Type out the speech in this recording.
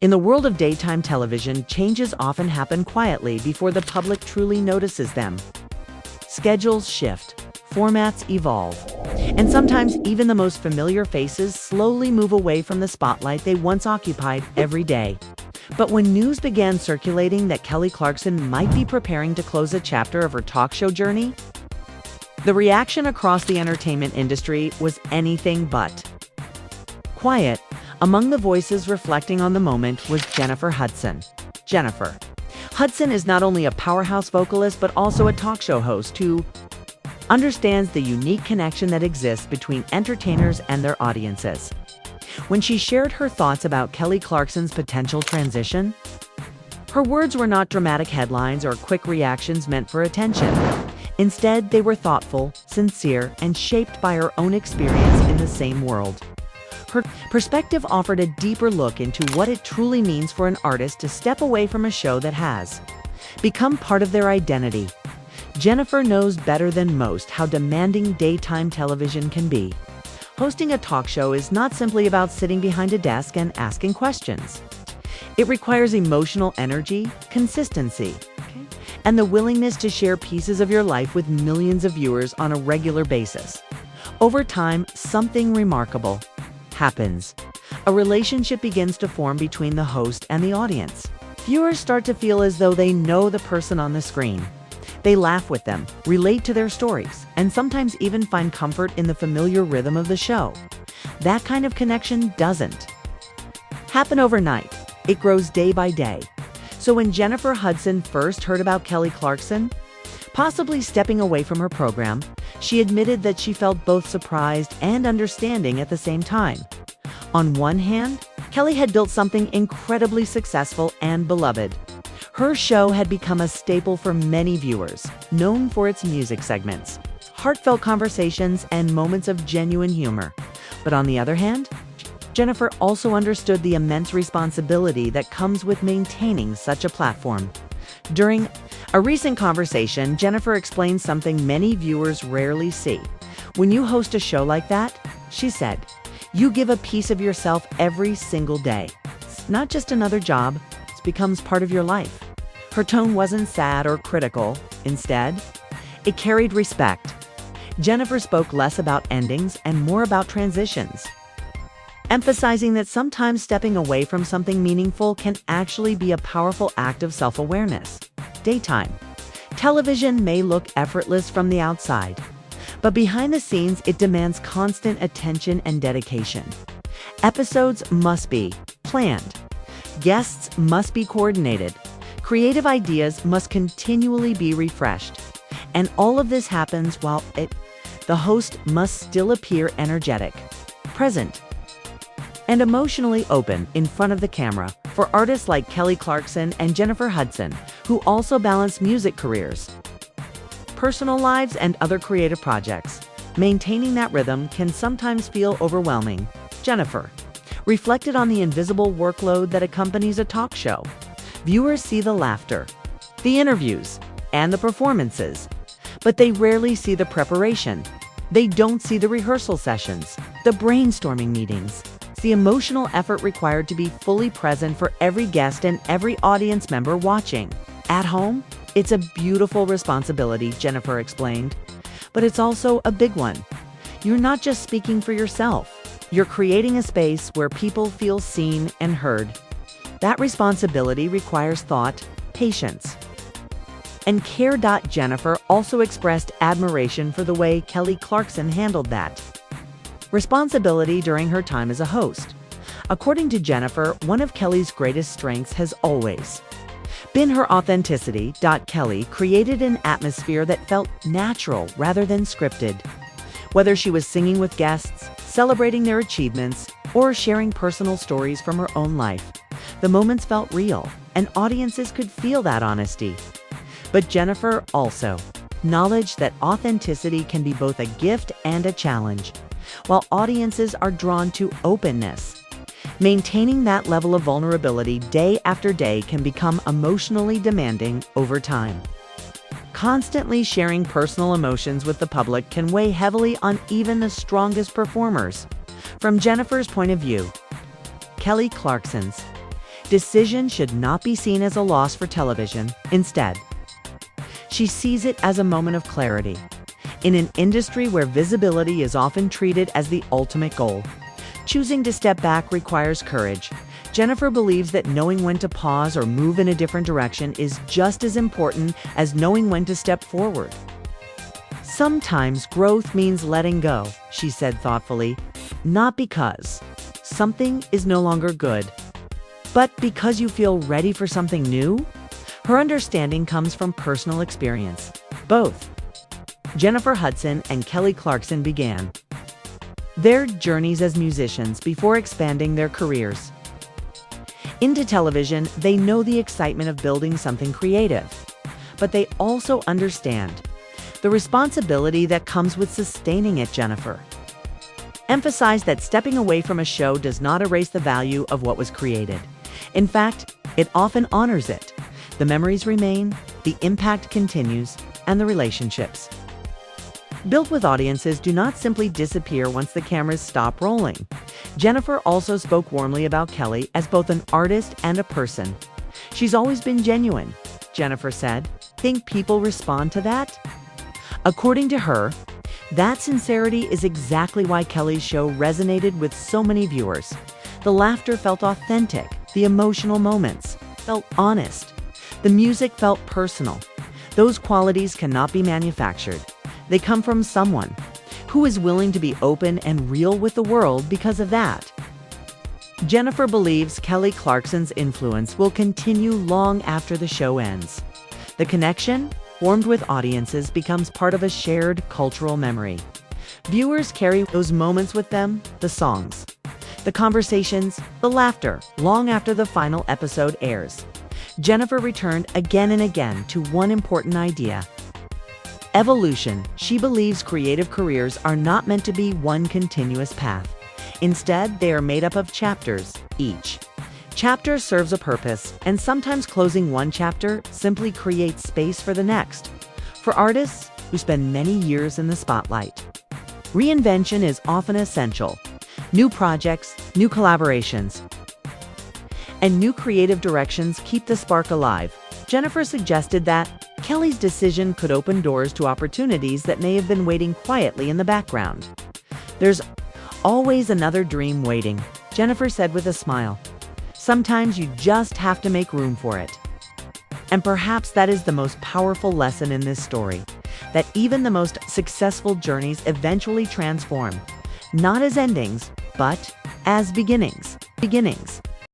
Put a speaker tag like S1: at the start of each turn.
S1: In the world of daytime television, changes often happen quietly before the public truly notices them. Schedules shift, formats evolve, and sometimes even the most familiar faces slowly move away from the spotlight they once occupied every day. But when news began circulating that Kelly Clarkson might be preparing to close a chapter of her talk show journey, the reaction across the entertainment industry was anything but quiet. Among the voices reflecting on the moment was Jennifer Hudson. Jennifer Hudson is not only a powerhouse vocalist but also a talk show host who understands the unique connection that exists between entertainers and their audiences. When she shared her thoughts about Kelly Clarkson's potential transition, her words were not dramatic headlines or quick reactions meant for attention. Instead, they were thoughtful, sincere, and shaped by her own experience in the same world. Her perspective offered a deeper look into what it truly means for an artist to step away from a show that has become part of their identity. Jennifer knows better than most how demanding daytime television can be. Hosting a talk show is not simply about sitting behind a desk and asking questions. It requires emotional energy, consistency, and the willingness to share pieces of your life with millions of viewers on a regular basis. Over time, something remarkable happens. A relationship begins to form between the host and the audience. Viewers start to feel as though they know the person on the screen. They laugh with them, relate to their stories, and sometimes even find comfort in the familiar rhythm of the show. That kind of connection doesn't happen overnight. It grows day by day. So when Jennifer Hudson first heard about Kelly Clarkson possibly stepping away from her program, she admitted that she felt both surprised and understanding at the same time. On one hand, Kelly had built something incredibly successful and beloved. Her show had become a staple for many viewers, known for its music segments, heartfelt conversations, and moments of genuine humor. But on the other hand, Jennifer also understood the immense responsibility that comes with maintaining such a platform. During a recent conversation, Jennifer explained something many viewers rarely see. When you host a show like that, she said, you give a piece of yourself every single day. It's not just another job, it becomes part of your life. Her tone wasn't sad or critical. Instead, it carried respect. Jennifer spoke less about endings and more about transitions, emphasizing that sometimes stepping away from something meaningful can actually be a powerful act of self-awareness. Daytime television may look effortless from the outside, but behind the scenes it demands constant attention and dedication. Episodes must be planned, guests must be coordinated, creative ideas must continually be refreshed, and all of this happens while the host must still appear energetic, present, and emotionally open in front of the camera. For artists like Kelly Clarkson and Jennifer Hudson, who also balance music careers, personal lives, and other creative projects, maintaining that rhythm can sometimes feel overwhelming. Jennifer reflected on the invisible workload that accompanies a talk show. Viewers see the laughter, the interviews, and the performances, but they rarely see the preparation. They don't see the rehearsal sessions, the brainstorming meetings, the emotional effort required to be fully present for every guest and every audience member watching. At home, it's a beautiful responsibility, Jennifer explained, but it's also a big one. You're not just speaking for yourself. You're creating a space where people feel seen and heard. That responsibility requires thought, patience, and care. Jennifer also expressed admiration for the way Kelly Clarkson handled that responsibility during her time as a host. According to Jennifer, one of Kelly's greatest strengths has always been her authenticity. Kelly created an atmosphere that felt natural rather than scripted. Whether she was singing with guests, celebrating their achievements, or sharing personal stories from her own life, the moments felt real, and audiences could feel that honesty. But Jennifer also acknowledged that authenticity can be both a gift and a challenge. While audiences are drawn to openness, maintaining that level of vulnerability day after day can become emotionally demanding over time. Constantly sharing personal emotions with the public can weigh heavily on even the strongest performers. From Jennifer's point of view, Kelly Clarkson's decision should not be seen as a loss for television. Instead, she sees it as a moment of clarity. In an industry where visibility is often treated as the ultimate goal, choosing to step back requires courage. Jennifer believes that knowing when to pause or move in a different direction is just as important as knowing when to step forward. Sometimes growth means letting go, she said thoughtfully, not because something is no longer good, but because you feel ready for something new. Her understanding comes from personal experience. Both Jennifer Hudson and Kelly Clarkson began their journeys as musicians before expanding their careers into television. They know the excitement of building something creative, but they also understand the responsibility that comes with sustaining it. Jennifer emphasized that stepping away from a show does not erase the value of what was created. In fact, it often honors it. The memories remain, the impact continues, and the relationships built with audiences do not simply disappear once the cameras stop rolling. Jennifer also spoke warmly about Kelly as both an artist and a person. She's always been genuine, Jennifer said. Think people respond to that? According to her, that sincerity is exactly why Kelly's show resonated with so many viewers. The laughter felt authentic, the emotional moments felt honest, the music felt personal. Those qualities cannot be manufactured. They come from someone who is willing to be open and real with the world. Because of that, Jennifer believes Kelly Clarkson's influence will continue long after the show ends. The connection formed with audiences becomes part of a shared cultural memory. Viewers carry those moments with them, the songs, the conversations, the laughter, long after the final episode airs. Jennifer returned again and again to one important idea: evolution. She believes creative careers are not meant to be one continuous path. Instead, they are made up of chapters. Each chapter serves a purpose, and sometimes closing one chapter simply creates space for the next. For artists who spend many years in the spotlight, reinvention is often essential. New projects, new collaborations, and new creative directions keep the spark alive. Jennifer suggested that Kelly's decision could open doors to opportunities that may have been waiting quietly in the background. There's always another dream waiting, Jennifer said with a smile. Sometimes you just have to make room for it. And perhaps that is the most powerful lesson in this story, that even the most successful journeys eventually transform, not as endings, but as beginnings.